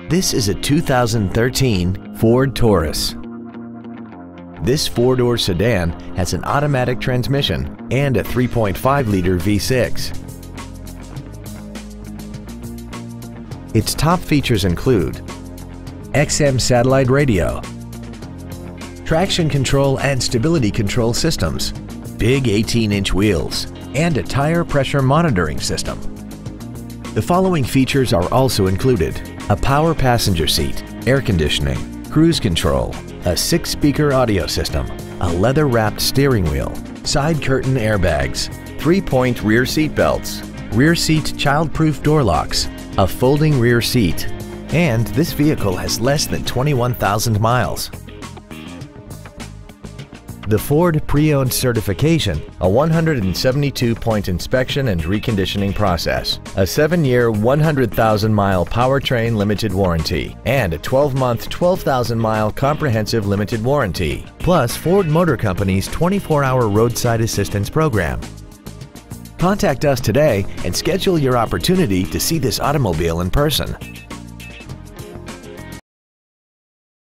This is a 2013 Ford Taurus. This four-door sedan has an automatic transmission and a 3.5-liter V6. Its top features include XM satellite radio, traction control and stability control systems, big 18-inch wheels, and a tire pressure monitoring system. The following features are also included: a power passenger seat, air conditioning, cruise control, a 6-speaker audio system, a leather-wrapped steering wheel, side curtain airbags, 3-point rear seat belts, rear seat child-proof door locks, a folding rear seat, and this vehicle has less than 21,000 miles. The Ford Pre-Owned certification, a 172-point inspection and reconditioning process, a 7-year, 100,000-mile powertrain limited warranty, and a 12-month, 12,000-mile comprehensive limited warranty, plus Ford Motor Company's 24-hour roadside assistance program. Contact us today and schedule your opportunity to see this automobile in person.